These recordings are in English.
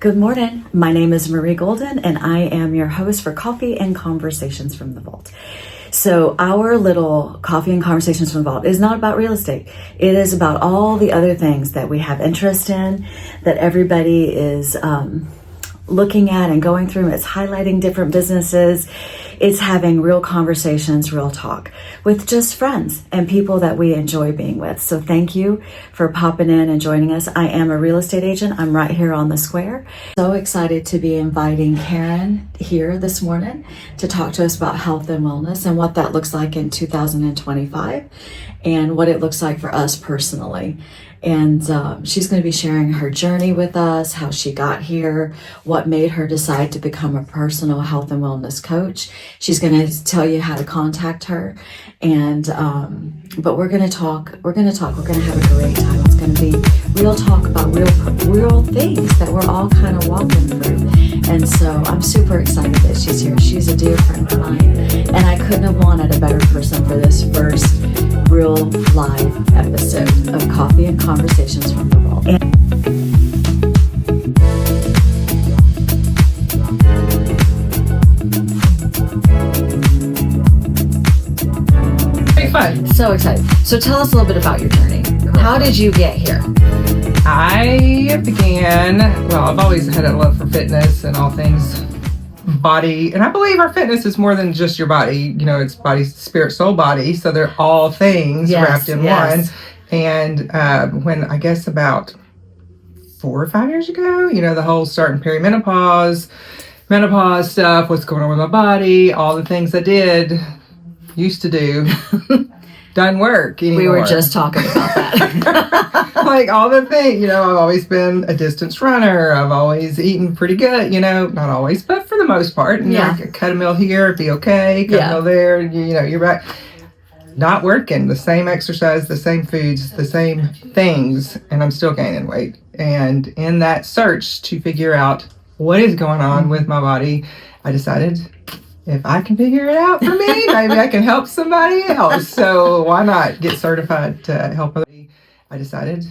Good morning. My name is Marie Golden, and I am your host for Coffee and Conversations from the Vault. So our little Coffee and Conversations from the Vault is not about real estate. It is about all the other things that we have interest in, that everybody is looking at and going through. It's highlighting different businesses. It's having real conversations, real talk with just friends and people that we enjoy being with. So thank you for popping in and joining us. I am a real estate agent. I'm right here on the square. So excited to be inviting Karen here this morning to talk to us about health and wellness and what that looks like in 2025 and what it looks like for us personally. And she's going to be sharing her journey with us, how she got here, what made her decide to become a personal health and wellness coach. She's going to tell you how to contact her. And but we're going to talk. We're going to have a great time. It's going to be real talk about real things that we're all kind of walking through. And so I'm super excited that she's here. She's a dear friend of mine, and I couldn't have wanted a better person for this first real live episode of Coffee and Conversations from the Vault. Very fun. So excited. So tell us a little bit about your journey. How did you get here? I began, I've always had a love for fitness and all things body. And I believe our fitness is more than just your body. You know, it's body, spirit, soul, body. So they're all things wrapped in one. And when I guess about 4 or 5 years ago, you know, the whole starting menopause stuff, what's going on with my body, all the things I used to do, doesn't work anymore. We were just talking about that. Like all the things, you know, I've always been a distance runner. I've always eaten pretty good, you know, not always, but for the most part. And I could cut a meal here, be okay, cut a meal there, you know, you're right. Not working, the same exercise, the same foods, the same things, and I'm still gaining weight. And in that search to figure out what is going on with my body, I decided if I can figure it out for me, maybe I can help somebody else. So why not get certified to help others? I decided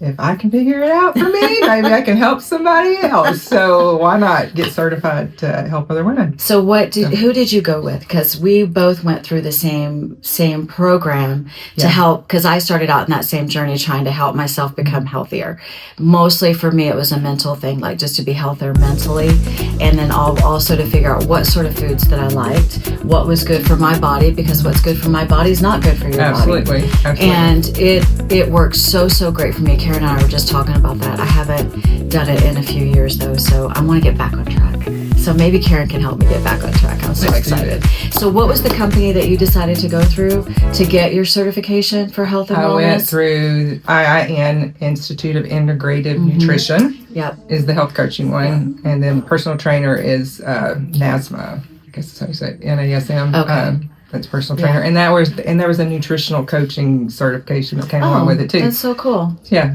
if I can figure it out for me, maybe I can help somebody else. So why not get certified to help other women? So who did you go with? Because we both went through the same program to help, because I started out in that same journey trying to help myself become healthier. Mostly for me, it was a mental thing, like just to be healthier mentally. And then also to figure out what sort of foods that I liked, what was good for my body, because what's good for my body is not good for your body. Absolutely. And it worked so great for me. Karen and I were just talking about that. I haven't done it in a few years though, so I want to get back on track. So maybe Karen can help me get back on track. I'm so excited. So what was the company that you decided to go through to get your certification for health and wellness? I went through IIN, Institute of Integrative Nutrition. Yep. Is the health coaching one. And then personal trainer is NASMA. I guess that's how you say it. NASM. Okay. That's personal trainer. And there was a nutritional coaching certification that came along with it too. That's so cool. Yeah.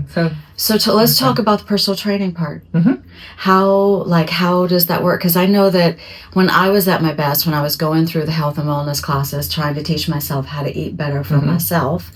So let's talk about the personal training part. Mm-hmm. How does that work? Because I know that when I was at my best, when I was going through the health and wellness classes, trying to teach myself how to eat better for myself,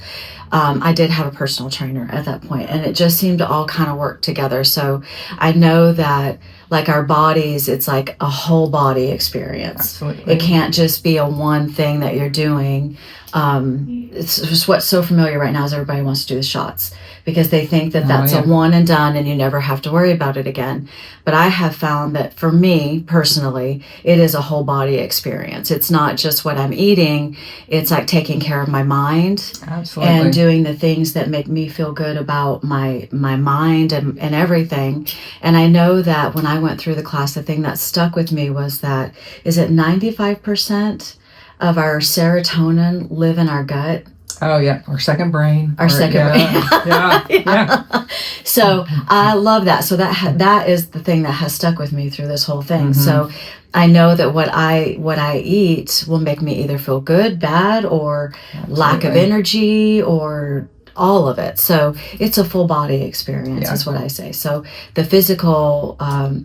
I did have a personal trainer at that point, and it just seemed to all kind of work together. So I know that like our bodies, it's like a whole body experience. Absolutely. It can't just be a one thing that you're doing. It's just what's so familiar right now is everybody wants to do the shots because they think that that's a one and done and you never have to worry about it again. But I have found that for me personally, it is a whole body experience. It's not just what I'm eating. It's like taking care of my mind. Absolutely. And doing the things that make me feel good about my mind and everything. And I know that when I went through the class, the thing that stuck with me was that, is it 95% of our serotonin live in our gut? Oh yeah, our second brain. Brain. Yeah. So I love that. So that is the thing that has stuck with me through this whole thing. Mm-hmm. So I know that what I eat will make me either feel good, bad, or lack of energy, or all of it. So it's a full body experience is what I say. So the physical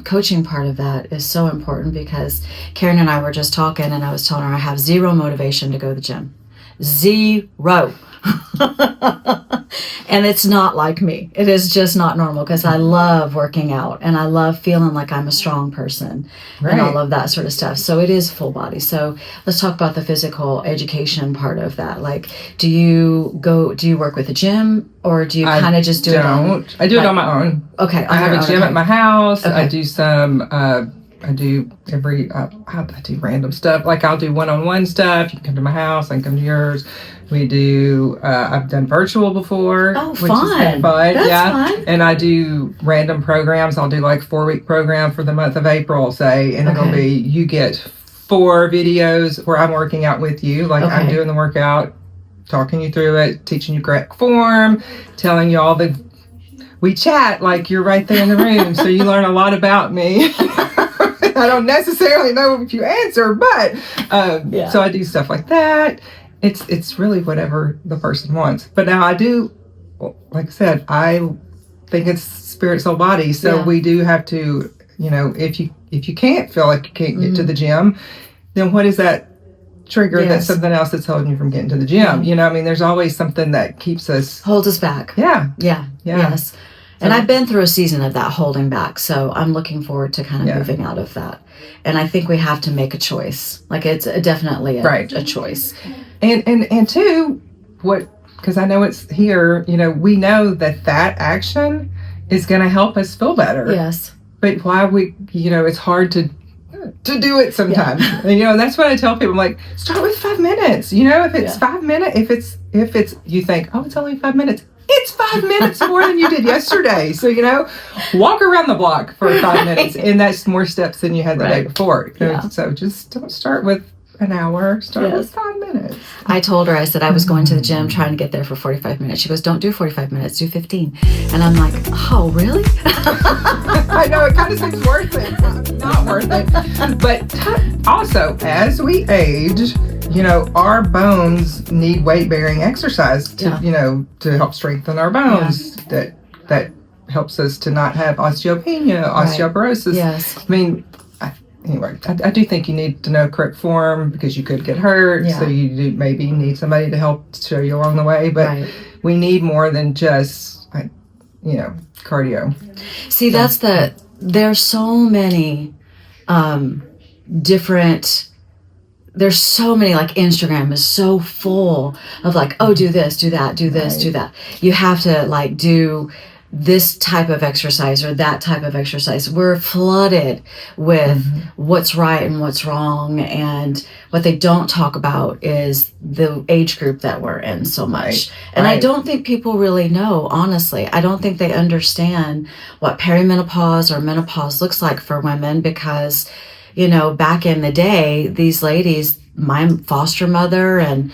coaching part of that is so important because Karen and I were just talking and I was telling her I have zero motivation to go to the gym. Zero. And it's not like me. It is just not normal because I love working out and I love feeling like I'm a strong person and all of that sort of stuff. So it is full body. So let's talk about the physical education part of that. Like, do you work with a gym or do you kind of just do it on? I do it on my own. Okay. I have a gym at my house. Okay. I do some, I do random stuff. Like I'll do one-on-one stuff. You can come to my house. I can come to yours. We do, I've done virtual before. Oh, which fun. Has been fun. That's fun. And I do random programs. I'll do like 4-week program for the month of April, say, and it'll be, you get 4 videos where I'm working out with you. Like I'm doing the workout, talking you through it, teaching you correct form, telling you all we chat like you're right there in the room. So you learn a lot about me. I don't necessarily know if you answer, but so I do stuff like that. It's really whatever the person wants. But now I do, like I said, I think it's spirit, soul, body. So we do have to, if you can't feel like you can't get to the gym, then what is that trigger? That's something else that's holding you from getting to the gym. There's always something that holds us back. Yeah. Yes. And I've been through a season of that holding back. So I'm looking forward to kind of moving out of that. And I think we have to make a choice. Like it's definitely a choice. And two, because I know it's here, we know that action is going to help us feel better. Yes. But why it's hard to do it sometimes. And, that's what I tell people. I'm like, start with 5 minutes. If it's 5 minutes, if it's, you think, oh, it's only 5 minutes. It's 5 minutes more than you did yesterday. So, walk around the block for 5 minutes. And that's more steps than you had the day before. So just don't start with an hour. Start with 5 minutes. I told her, I said I was going to the gym trying to get there for 45 minutes. She goes, don't do 45 minutes, do 15. And I'm like, oh, really? I know, it kind of seems worth it. Not worth it. But also, as we age, our bones need weight-bearing exercise to, to help strengthen our bones. That helps us to not have osteopenia, osteoporosis. Yes. Anyway, I do think you need to know correct form because you could get hurt. So you do maybe need somebody to help show you along the way. But we need more than just, cardio. See, there's so many different... There's so many, like Instagram is so full of like, oh, do this, do that, do this, do that. You have to like do this type of exercise or that type of exercise. We're flooded with what's right and what's wrong. And what they don't talk about is the age group that we're in so much. And I don't think people really know, honestly. I don't think they understand what perimenopause or menopause looks like for women because back in the day, these ladies, my foster mother and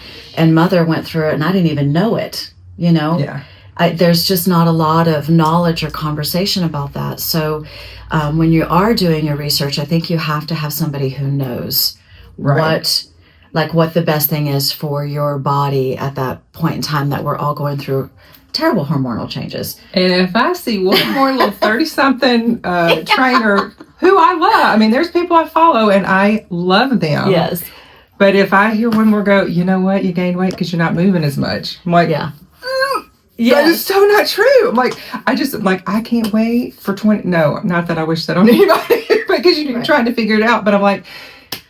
mother went through it and I didn't even know it, there's just not a lot of knowledge or conversation about that. So when you are doing your research, I think you have to have somebody who knows what the best thing is for your body at that point in time that we're all going through terrible hormonal changes. And if I see one more little 30-something trainer who I love, there's people I follow and I love them. Yes. But if I hear one more go, you know what, you gained weight because you're not moving as much. I'm like, that is so not true. I'm like, I can't wait for 20. No, not that I wish that on anybody, because you're trying to figure it out. But I'm like,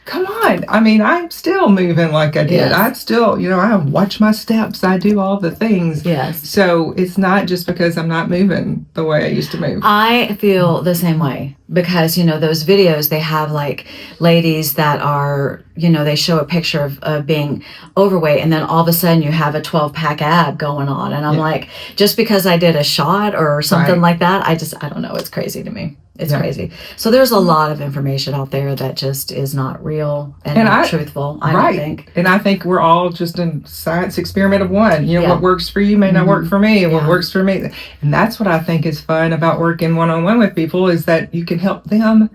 come on. I'm still moving like I did. Yes. I still, I watch my steps. I do all the things. Yes. So it's not just because I'm not moving the way I used to move. I feel the same way because, those videos, they have like ladies that are, they show a picture of being overweight and then all of a sudden you have a 12-pack ab going on. And I'm like, just because I did a shot or something like that, I don't know. It's crazy to me. It's crazy. So there's a lot of information out there that just is not real and not truthful, I don't think. And I think we're all just in science experiment of one. What works for you may not work for me, and what works for me. And that's what I think is fun about working one-on-one with people is that you can help them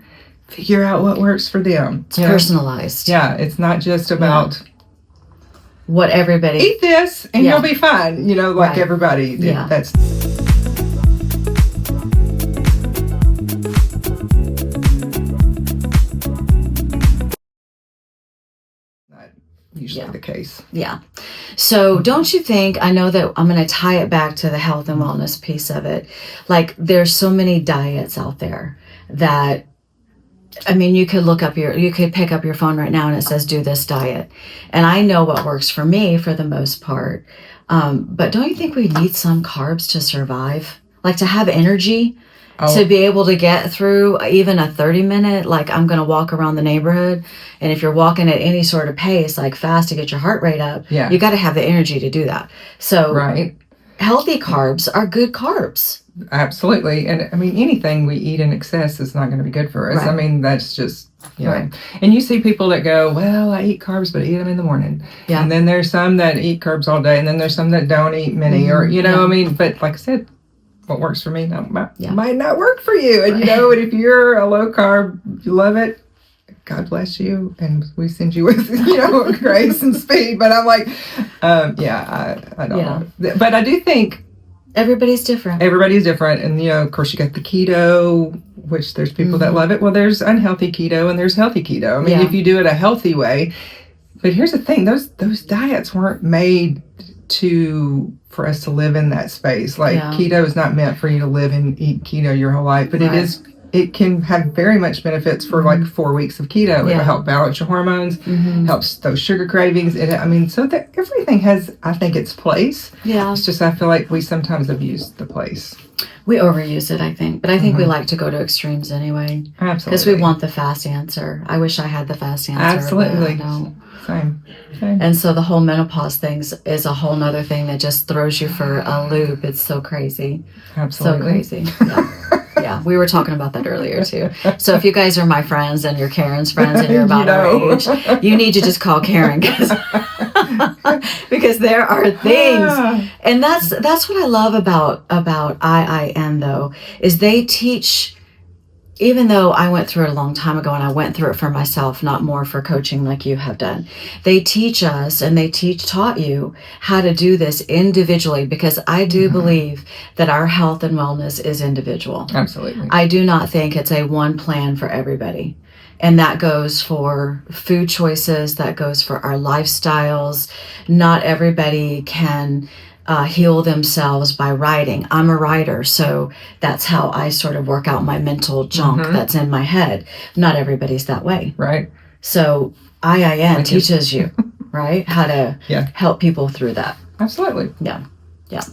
figure out what works for them. It's personalized. Yeah, it's not just about... what everybody... Eat this, and you'll be fine. Like everybody. Yeah. That's... usually the case. Yeah. So don't you think, I know that I'm going to tie it back to the health and wellness piece of it. Like there's so many diets out there that, I mean, you could pick up your phone right now and it says, do this diet. And I know what works for me for the most part. But don't you think we need some carbs to survive? Like to have energy, to be able to get through even a 30-minute, like I'm going to walk around the neighborhood. And if you're walking at any sort of pace, like fast to get your heart rate up, you got to have the energy to do that. So healthy carbs are good carbs. Absolutely. And I mean, anything we eat in excess is not going to be good for us. Right. I mean, that's just, you know. And you see people that go, well, I eat carbs, but I eat them in the morning. Yeah. And then there's some that eat carbs all day. And then there's some that don't eat many or, you know, I mean, but like I said, what works for me might not work for you. And, you know, and if you're a low carb, you love it, God bless you. And we send you with, you know, grace and speed. But I'm like, I don't know. But I do think, everybody's different. Everybody's different. And, you know, of course, you got the keto, which there's people that love it. Well, there's unhealthy keto and there's healthy keto. I mean, if you do it a healthy way. But here's the thing. Those diets weren't made for us to live in that space. Like, keto is not meant for you to live and eat keto your whole life. But it can have very much benefits for like 4 weeks of keto. It'll help balance your hormones, helps those sugar cravings. So that everything has, I think, its place. Yeah. It's just, I feel like we sometimes abuse the place. We overuse it, I think. But I think we like to go to extremes anyway. Absolutely. Because we want the fast answer. I wish I had the fast answer. Absolutely. No. Same. And so the whole menopause thing is a whole nother thing that just throws you for a loop. It's so crazy. Absolutely. So crazy. Yeah, we were talking about that earlier too. So if you guys are my friends and you're Karen's friends and you're about our age, you need to just call Karen because there are things, and that's what I love about IIN though, is they teach. Even though I went through it a long time ago and I went through it for myself, not more for coaching like you have done, they teach us and they taught you how to do this individually, because I do believe that our health and wellness is individual. Absolutely. I do not think it's a one plan for everybody. And that goes for food choices, that goes for our lifestyles. Not everybody can heal themselves by writing. I'm a writer, so that's how I sort of work out my mental junk that's in my head. Not everybody's that way. Right. So IIN teaches you, right, how to help people through that. Absolutely. Yeah. Yeah.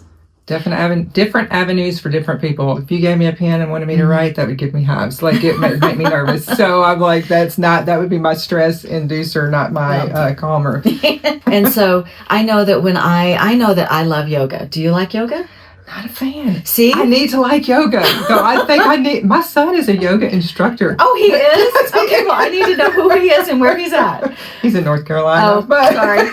Different avenues for different people. If you gave me a pen and wanted me to write, that would give me hives. Like, it might make me nervous. So I'm like, that would be my stress inducer, not my calmer. And so I know that I love yoga. Do you like yoga? Not a fan. See? I need to like yoga. So I think my son is a yoga instructor. Oh, he is? Okay, well, I need to know who he is and where he's at. He's in North Carolina. Oh, sorry.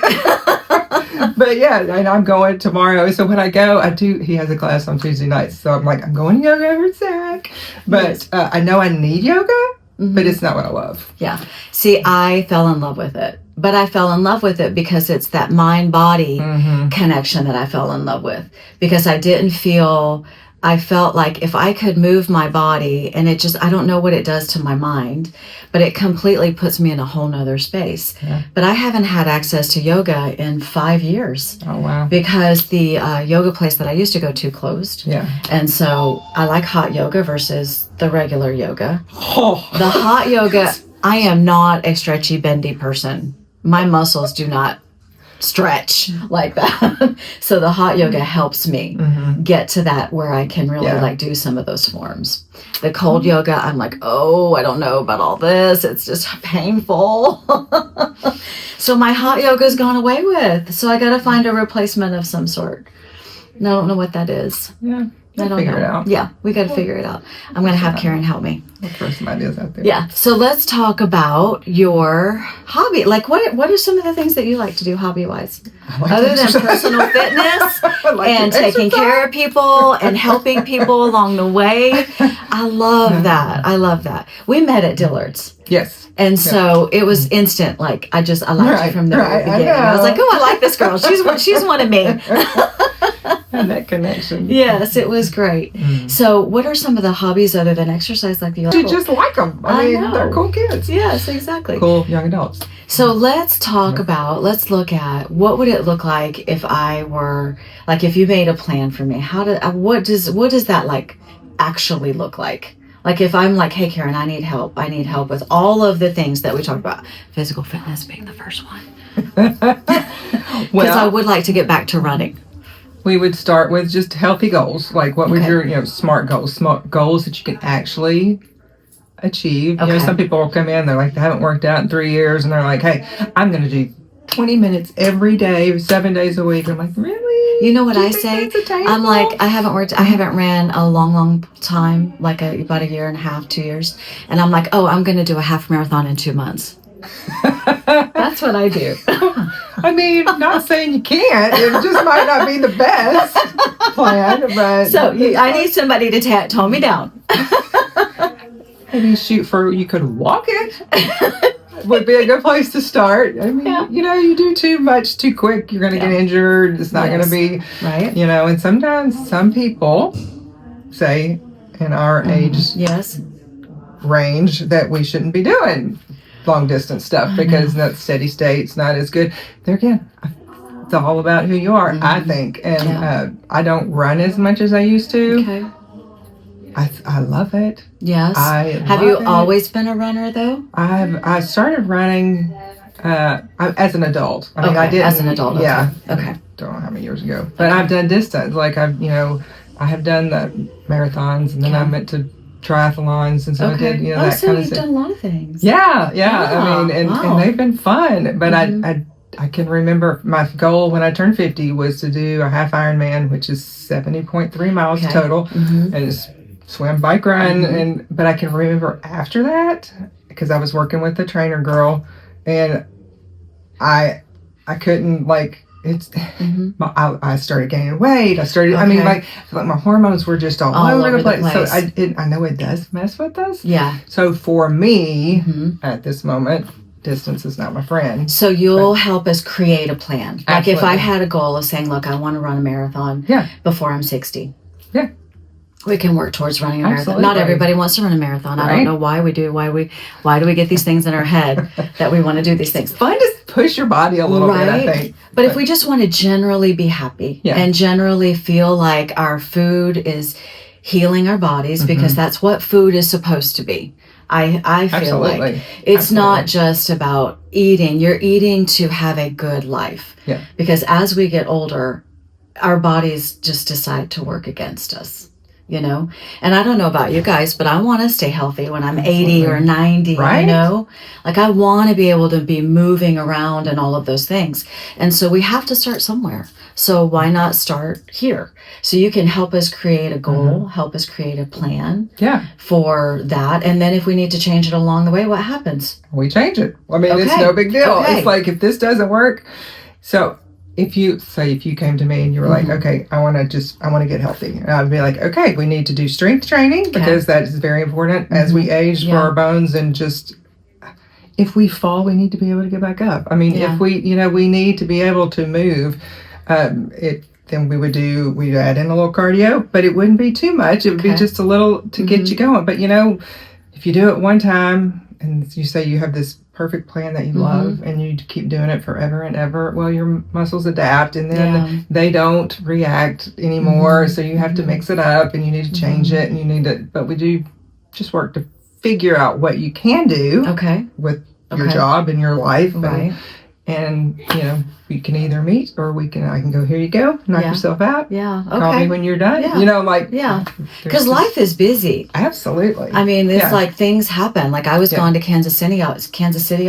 But yeah, and I'm going tomorrow. So when I go, he has a class on Tuesday nights. So I'm like, I'm going to yoga with Zach. But I know I need yoga, but it's not what I love. Yeah. See, I fell in love with it. But I fell in love with it because it's that mind-body connection that I fell in love with. Because I felt like if I could move my body, and I don't know what it does to my mind, but it completely puts me in a whole nother space. Yeah. But I haven't had access to yoga in 5 years. Oh, wow. Because the yoga place that I used to go to closed. Yeah. And so I like hot yoga versus the regular yoga. Oh. The hot yoga, I am not a stretchy, bendy person. My muscles do not stretch like that. So the hot yoga helps me get to that where I can really do some of those forms. The cold yoga, I'm like, I don't know about all this. It's just painful. So my hot yoga's gone away with. So I got to find a replacement of some sort. And I don't know what that is. Yeah. I don't figure know. It out. Yeah, we got to figure it out. I'm going to have Karen help me. We'll throw some ideas out there. Yeah. So let's talk about your hobby. Like, what are some of the things that you like to do hobby-wise? Other than personal fitness and taking care of people and helping people along the way. I love that. I love that. We met at Dillard's. Yes. And so it was instant. Like, I liked you from the beginning. I was like, I like this girl. She's one of me. And that connection. Yes, it was That's great. So what are some of the hobbies other than exercise like you You just like them. I mean, they're cool kids. Yes, exactly. Cool young adults. So let's look at what would it look like if I were, like, if you made a plan for me, what does that like actually look like? Like if I'm like, hey Karen, I need help with all of the things that we talked about, physical fitness being the first one. Because I would like to get back to running. We would start with just healthy goals. Like what was your, smart goals that you can actually achieve. Some people will come in, they're like, they haven't worked out in 3 years, and they're like, hey, I'm going to do 20 minutes every day, 7 days a week. I'm like, really? You know what I say? I'm like, I haven't ran a long time, like about a year and a half, 2 years. And I'm like, oh, I'm going to do a half marathon in 2 months. That's what I do. I mean, not saying you can't. It just might not be the best plan. But so I need somebody to tone me down. Maybe you could walk it. Would be a good place to start. I mean, you do too much too quick, you're going to get injured. It's not going to be right. And sometimes some people say in our age range that we shouldn't be doing long distance stuff because that steady state's not as good. There again, it's all about who you are, I think. And I don't run as much as I used to. Okay. I love it. Yes. Have you always been a runner though? I started running as an adult. I mean, I did as an adult. Yeah. Okay. Don't know how many years ago, but I've done distance. Like I have done the marathons, and then I went to triathlons, and so I did that kind of stuff. You've done a lot of things. Yeah. I mean, and they've been fun. But I can remember my goal when I turned 50 was to do a half Ironman, which is 70.3 miles total, and it's swim, bike, run, but I can remember after that because I was working with a trainer girl, and I couldn't I started gaining weight. I feel like my hormones were just all over the place. So I know it does mess with us. Yeah. So for me, at this moment, distance is not my friend. So you'll help us create a plan. Absolutely. Like if I had a goal of saying, look, I want to run a marathon before I'm 60. Yeah. We can work towards running a marathon. Not everybody wants to run a marathon. I don't know why we do. Why do we get these things in our head that we want to do these things? Fun to push your body a little bit, I think. But if we just want to generally be happy and generally feel like our food is healing our bodies, because that's what food is supposed to be. I feel like it's not just about eating. You're eating to have a good life. Yeah. Because as we get older, our bodies just decide to work against us. And I don't know about you guys, but I want to stay healthy when I'm 80 or 90, like I want to be able to be moving around and all of those things. And so we have to start somewhere. So why not start here? So you can help us create a goal, help us create a plan for that. And then if we need to change it along the way, what happens? We change it. I mean, it's no big deal. It's like, if this doesn't work, so if you came to me and you were like, okay, I want to get healthy, and I'd be like, okay, we need to do strength training because that is very important as we age for our bones, and just if we fall, we need to be able to get back up. I mean, if we need to be able to move, then we'd add in a little cardio, but it wouldn't be too much. It would be just a little to get you going. But if you do it one time and you say you have this perfect plan that you love and you keep doing it forever and ever, well, your muscles adapt, and then they don't react anymore. So you have to mix it up, and you need to change it, and but we do just work to figure out what you can do with your job and your life. And we can either meet, or I can go, here you go, knock yourself out. Yeah. Okay. Call me when you're done. Yeah. Because life is busy. Absolutely. I mean, it's like things happen. Like I was gone to Kansas City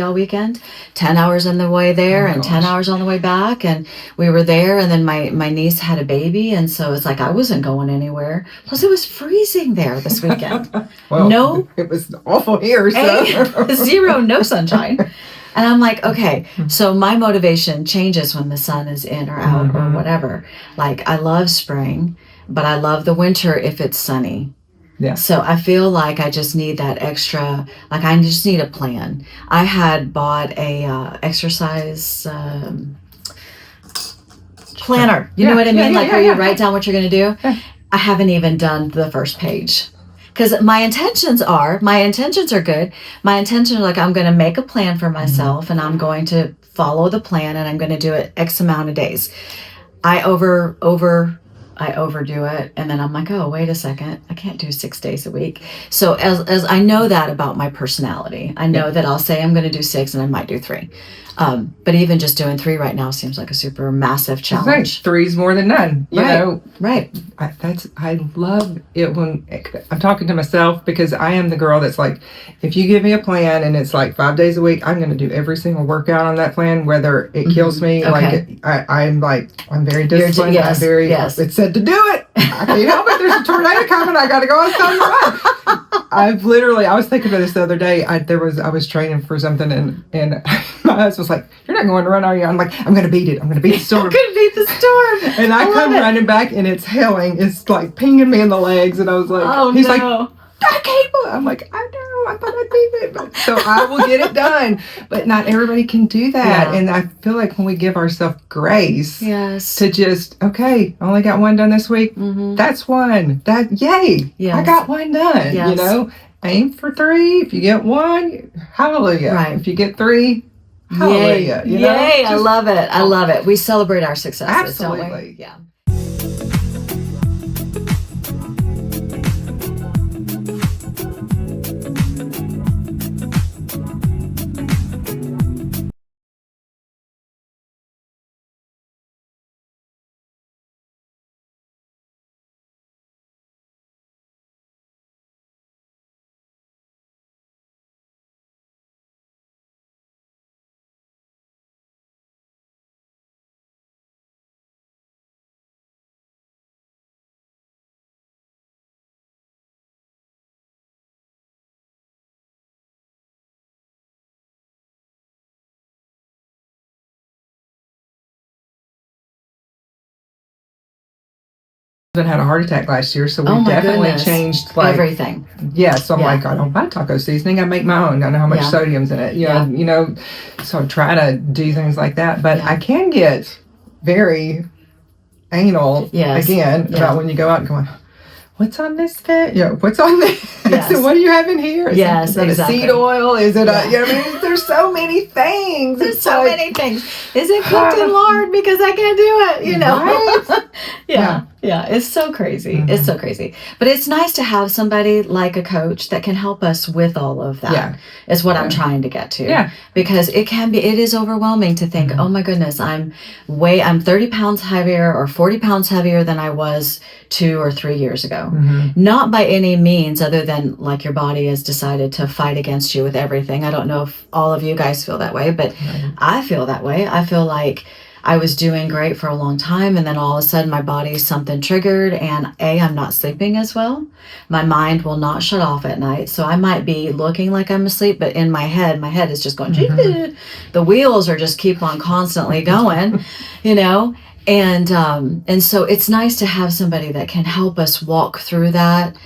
all weekend, 10 hours on the way there and 10 hours on the way back. And we were there, and then my niece had a baby. And so it's like, I wasn't going anywhere. Plus it was freezing there this weekend. Well, it was awful here. So. 0, no sunshine. And I'm like, okay, so my motivation changes when the sun is in or out or whatever. Like I love spring, but I love the winter if it's sunny. Yeah. So I feel like I just need that extra, like I just need a plan. I had bought a exercise planner. You know what I mean? Where you write down what you're going to do. Yeah. I haven't even done the first page. Because my intentions are good. My intentions are like, I'm going to make a plan for myself and I'm going to follow the plan and I'm going to do it X amount of days. I overdo it, and then I'm like, oh, wait a second, I can't do 6 days a week. So as I know that about my personality, I know that I'll say I'm going to do 6 and I might do 3. But even just doing 3 right now seems like a super massive challenge. 3's more than none. You know, right. I love it when I'm talking to myself, because I am the girl that's like, if you give me a plan and it's like 5 days a week, I'm going to do every single workout on that plan, whether it kills me. Okay. Like I'm very disciplined. Yes. It's said to do it. I can't help it. There's a tornado coming. I got to go outside and run. I was thinking about this the other day. I was training for something and my husband was like, you're not going to run, are you? I'm like, I'm going to beat it. I'm going to beat the storm. I'm going to beat the storm. And I come running back and it's hailing. It's like pinging me in the legs. And I was like, he's like, I can't believe. I'm like, I know. I thought I'd beat it. But, so I will get it done. But not everybody can do that. Yeah. And I feel like when we give ourselves grace to just, okay, I only got 1 done this week. That's 1. Yay. Yes. I got 1 done. Yes. You know, aim for 3. If you get 1, hallelujah. Right. If you get 3, hallelujah. Yay. Yay. I love it. I love it. We celebrate our successes, absolutely. Don't we? Yeah. Had a heart attack last year, so we definitely changed everything. Yeah, so I'm like, I don't buy taco seasoning. I make my own. I know how much sodium's in it. You know, so I try to do things like that. But I can get very anal again about when you go out and going, what's on this fit? What's on this? Yes. So what do you have in here? Is it exactly. A seed oil? Is it a, I mean, there's so many things. There's so many things. Is it cooked in lard? Because I can't do it, Right? Yeah, it's so crazy. It's so crazy. But it's nice to have somebody like a coach that can help us with all of that. Yeah. Is what I'm trying to get to. Yeah. Because it is overwhelming to think, oh my goodness, I'm 30 pounds heavier or 40 pounds heavier than I was 2 or 3 years ago. Not by any means other than like your body has decided to fight against you with everything. I don't know if all of you guys feel that way, but I feel that way. I feel like I was doing great for a long time, and then all of a sudden my body, something triggered, and I'm not sleeping as well. My mind will not shut off at night, so I might be looking like I'm asleep, but in my head is just going, the wheels are just keep on constantly going, and so it's nice to have somebody that can help us walk through that.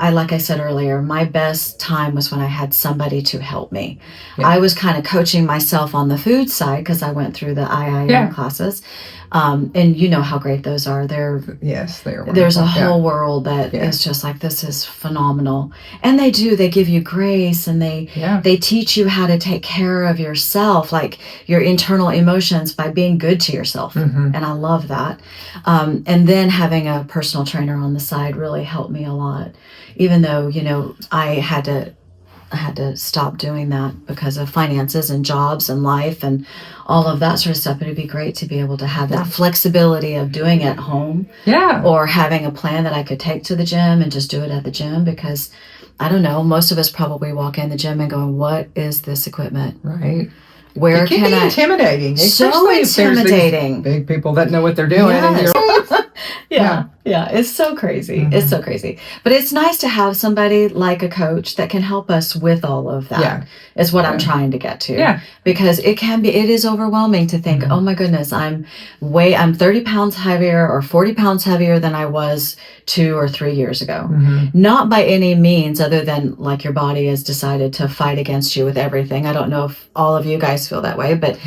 I like I said earlier, my best time was when I had somebody to help me. Yeah. I was kind of coaching myself on the food side because I went through the IIM classes. And you know how great those are. They are wonderful. There's a whole world that is just like, this is phenomenal. And they give you grace, and they teach you how to take care of yourself, like your internal emotions, by being good to yourself. And I love that. And then having a personal trainer on the side really helped me a lot. Even though, I had to stop doing that because of finances and jobs and life and all of that sort of stuff. But it'd be great to be able to have that flexibility of doing it at home. Yeah. Or having a plan that I could take to the gym and just do it at the gym, because I don't know, most of us probably walk in the gym and go, what is this equipment? Right. Where it can be intimidating. So intimidating. If there's these big people that know what they're doing. Yes. And Yeah, it's so crazy. It's so crazy. But it's nice to have somebody like a coach that can help us with all of that. Yeah. Is what I'm trying to get to. Yeah. Because it is overwhelming to think, oh my goodness, I'm 30 pounds heavier or 40 pounds heavier than I was 2 or 3 years ago. Not by any means other than like your body has decided to fight against you with everything. I don't know if all of you guys feel that way, but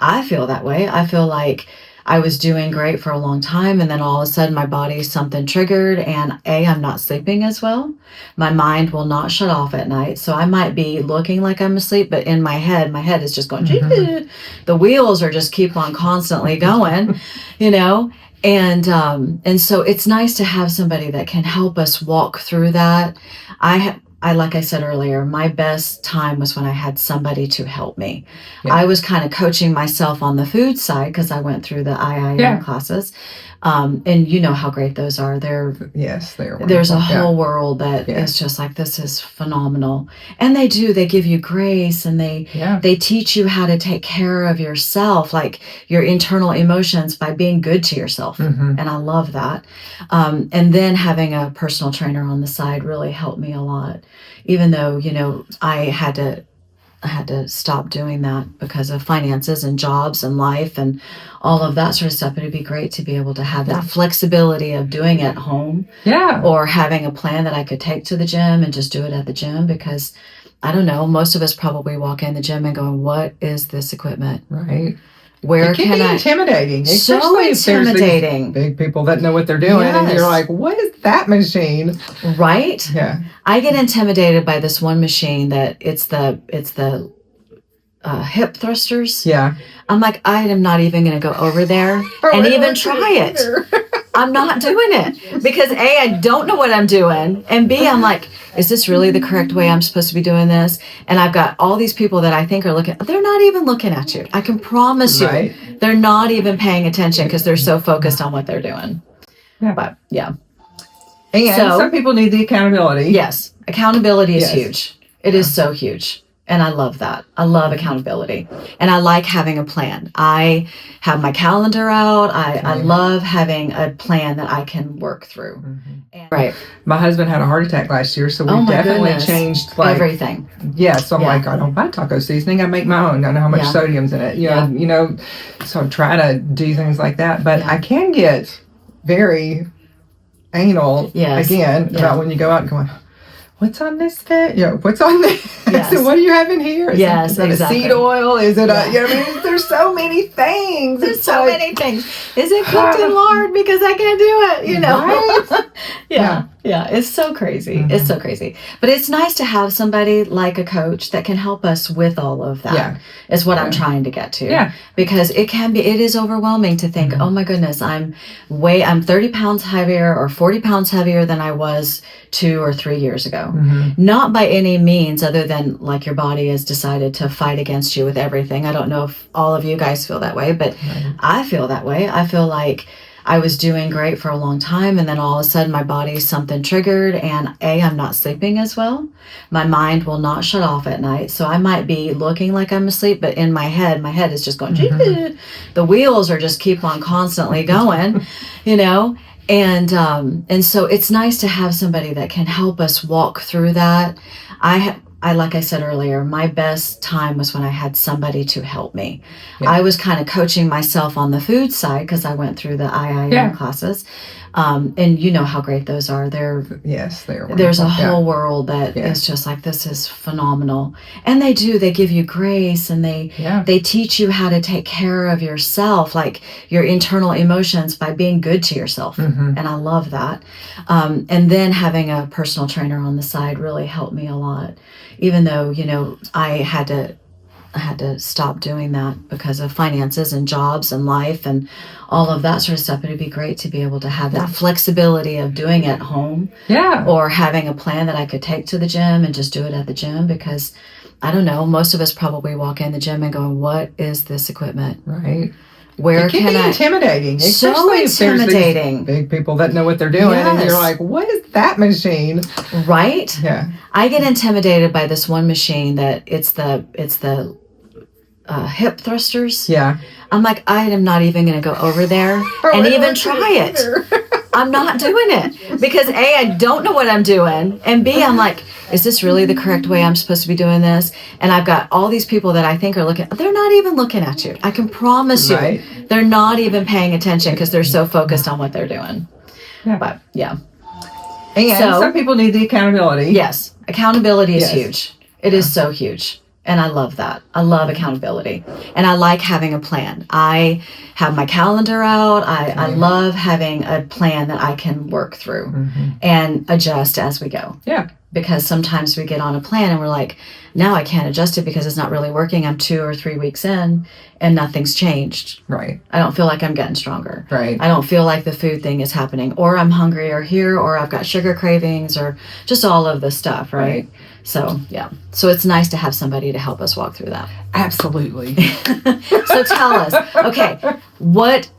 I feel that way. I feel like I was doing great for a long time, and then all of a sudden my body, something triggered, and I'm not sleeping as well. My mind will not shut off at night. So I might be looking like I'm asleep, but in my head is just going, the wheels are just keep on constantly going, you know? And so it's nice to have somebody that can help us walk through that. I like I said earlier, my best time was when I had somebody to help me. Yeah. I was kind of coaching myself on the food side because I went through the IIM classes. And you know how great those are. There's a whole world that is just like, this is phenomenal. And they give you grace, and they teach you how to take care of yourself, like your internal emotions, by being good to yourself. And I love that. And then having a personal trainer on the side really helped me a lot, even though, you know, I had to stop doing that because of finances and jobs and life and all of that sort of stuff. But it'd be great to be able to have that flexibility of doing it at home, or having a plan that I could take to the gym and just do it at the gym. Because I don't know, most of us probably walk in the gym and going, what is this equipment? Right. Where it can can be I? Intimidating. So intimidating. Big people that know what they're doing, and you're like, what is that machine? Right? Yeah. I get intimidated by this one machine that it's the hip thrusters. Yeah. I'm like, I am not even going to go over there and even try it. I'm not doing it because A, I don't know what I'm doing, and B, I'm like, is this really the correct way I'm supposed to be doing this? And I've got all these people that I think are looking, they're not even looking at you. I can promise you, they're not even paying attention because they're so focused on what they're doing. Yeah. But And some people need the accountability. Yes. Accountability is huge. It is so huge. And I love that. I love accountability. And I like having a plan. I have my calendar out. I love having a plan that I can work through. Right. My husband had a heart attack last year, so we definitely changed everything. Yeah, so I'm like, I don't buy taco seasoning. I make my own. I know how much sodium's in it. You know, so I'm trying to do things like that. But I can get very anal again about when you go out and going, what's on this thing? What's on this? And what do you have in here? Is it exactly. seed oil? Is it I mean, there's so many things. There's so many things. Is it cooked in lard? Because I can't do it, you know? Right? Yeah, it's so crazy. It's so crazy. But it's nice to have somebody like a coach that can help us with all of that. Is what I'm trying to get to. Yeah. Because it is overwhelming to think, oh my goodness, I'm 30 pounds heavier or 40 pounds heavier than I was 2 or 3 years ago. Not by any means, other than like your body has decided to fight against you with everything. I don't know if all of you guys feel that way, but I feel that way. I feel like I was doing great for a long time, and then all of a sudden my body, something triggered, and I'm not sleeping as well. My mind will not shut off at night. So I might be looking like I'm asleep, but in my head is just going, the wheels are just keep on constantly going, you know? And so it's nice to have somebody that can help us walk through that. I like I said earlier, my best time was when I had somebody to help me. I was kind of coaching myself on the food side because I went through the IIM classes. And you know how great those are. There's a whole world that is just like, this is phenomenal. And they give you grace, and they teach you how to take care of yourself, like your internal emotions, by being good to yourself. And I love that. And then having a personal trainer on the side really helped me a lot, even though, you know, I had to stop doing that because of finances and jobs and life and all of that sort of stuff. But it'd be great to be able to have that flexibility of doing it at home, or having a plan that I could take to the gym and just do it at the gym. Because I don't know, most of us probably walk in the gym and going, what is this equipment? Right. Where it can be intimidating. So intimidating. If there's big people that know what they're doing, and you're like, what is that machine? Right. Yeah. I get intimidated by this one machine that it's the hip thrusters. Yeah. I'm like, I am not even going to go over there and even try it. I'm not doing it because A, I don't know what I'm doing, and B, I'm like, is this really the correct way I'm supposed to be doing this? And I've got all these people that I think are looking, they're not even looking at you. I can promise you, they're not even paying attention because they're so focused on what they're doing. But And some people need the accountability. Yes. Accountability is huge. It is so huge. And I love that. I love accountability. And I like having a plan. I have my calendar out. I love having a plan that I can work through and adjust as we go. Yeah. Because sometimes we get on a plan and we're like, now I can't adjust it because it's not really working. I'm 2 or 3 weeks in and nothing's changed. Right. I don't feel like I'm getting stronger. Right. I don't feel like the food thing is happening, or I'm hungrier here, or I've got sugar cravings, or just all of this stuff. Right. So, yeah. So it's nice to have somebody to help us walk through that. Absolutely. So tell us, okay,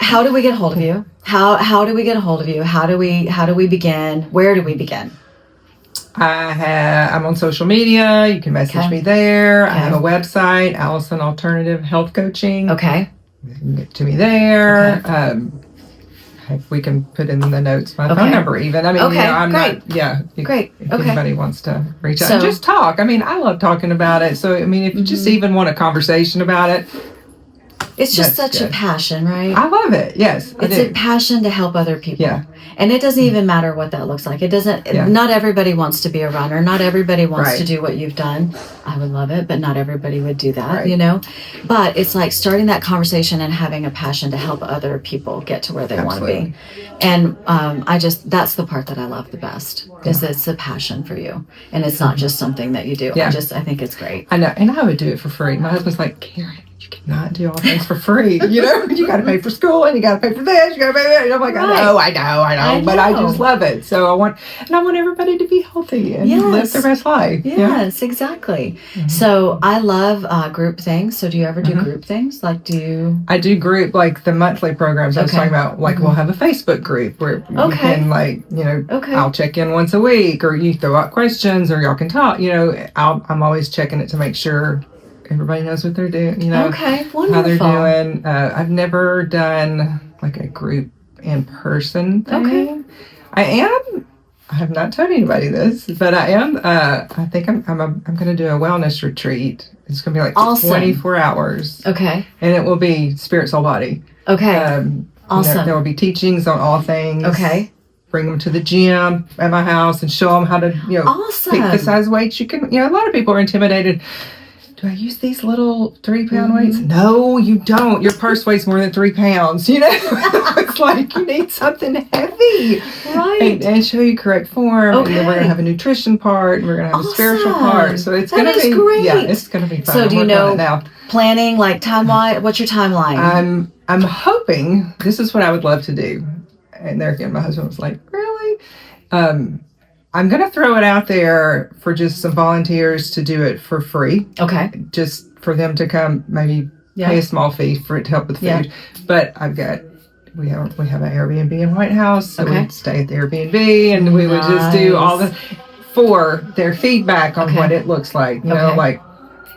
how do we get a hold of you? How do we get a hold of you? How do we begin? Where do we begin? I'm on social media. You can message me there. I have a website, Allison Alternative Health Coaching. Okay. You can get to me there. Okay. We can put in the notes my phone number even. I mean, I'm great. not, Great. If anybody wants to reach out and just talk. I mean, I love talking about it. So, I mean, if you just even want a conversation about it. It's just such a passion, right? I love it. Yes. It's a passion to help other people. Yeah. And it doesn't even matter what that looks like. It doesn't, not everybody wants to be a runner. Not everybody wants to do what you've done. I would love it, but not everybody would do that, you know? But it's like starting that conversation and having a passion to help other people get to where they want to be. And that's the part that I love the best, is it's a passion for you. And it's not just something that you do. I think it's great. I know. And I would do it for free. My husband's like, Karen, you cannot do all things for free. You know, you got to pay for school and you got to pay for this. You got to pay that. And I'm like, I know. But I just love it. So I want everybody to be healthy and live their best life. Yes, exactly. So I love group things. So do you ever do group things? Like, I do group, like the monthly programs I was talking about. Like we'll have a Facebook group where you can I'll check in once a week, or you throw out questions, or y'all can talk. You know, I'm always checking it to make sure everybody knows what they're doing, you know, wonderful. How they're doing. I've never done like a group in person thing. I have not told anybody this, but I am. I think I'm going to do a wellness retreat. It's going to be like 24 hours. Okay. And it will be spirit, soul, body. Okay. Awesome. There will be teachings on all things. Okay. Bring them to the gym at my house and show them how to, pick the size weights you can. You know, a lot of people are intimidated. Do I use these little 3-pound weights? No, you don't. Your purse weighs more than 3 pounds. You know, it's like you need something heavy, right? And show you correct form. And then we're gonna have a nutrition part, and we're gonna have a spiritual part. So it's gonna be great. Yeah, it's gonna be fun. So do you know now? Planning, like timeline? What's your timeline? I'm hoping this is what I would love to do. And there again, my husband was like, really? I'm going to throw it out there for just some volunteers to do it for free. Okay. Just for them to come, maybe pay a small fee for it to help with food. Yeah. But we have an Airbnb in White House, so we'd stay at the Airbnb, and we would just do all for their feedback on what it looks like. You know, like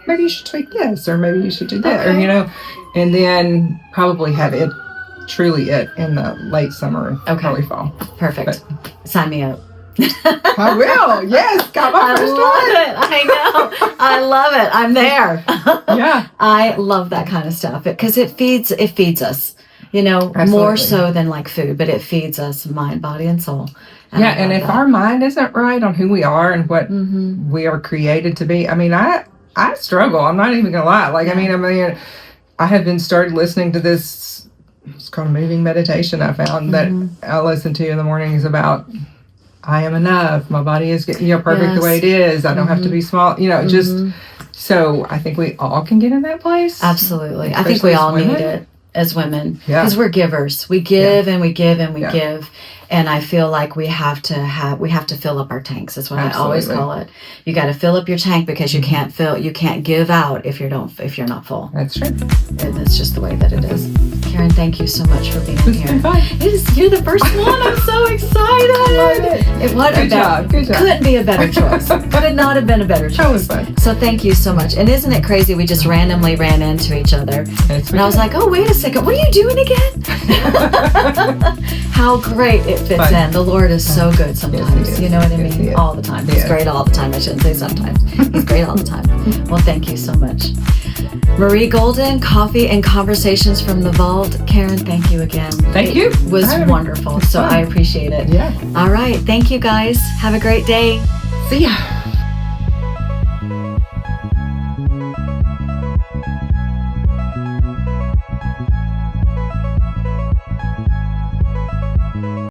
maybe you should tweak this, or maybe you should do that, or and then probably have it in the late summer, early fall. Perfect. Sign me up. I will. Yes, got my first one. I know. I love it. I'm there. Yeah. I love that kind of stuff because it feeds us. You know, more so than like food, but it feeds us mind, body, and soul. And if our mind isn't right on who we are and what we are created to be, I mean, I struggle. I'm not even gonna lie. Like, I mean, I have been started listening to this. It's called moving meditation. I found that I listen to in the mornings about. I am enough. My body is perfect the way it is. I don't have to be small. Just so I think we all can get in that place. Absolutely. I think we all need it as women because we're givers. We give and we give and we give. And I feel like we have to fill up our tanks. That's what I always call it. You got to fill up your tank because you can't give out if you're not full. That's true. And that's just the way that it is. Karen, thank you so much for being here. Been fun. You're the first one. I'm so excited. Good job. Couldn't be a better choice. Could not have been a better choice. That was fun. So thank you so much. And isn't it crazy? We just randomly ran into each other. And I was like, oh, wait a second. What are you doing again? How great it fits in. The Lord is so good sometimes. You know what I mean? All the time. He's great all the time. I shouldn't say sometimes. He's great all the time. Well, thank you so much. Marie Golden, Coffee and Conversations from the Vault. Karen, thank you again. Thank you. It was wonderful. So I appreciate it. Yeah. All right. Thank you guys. Have a great day. See ya.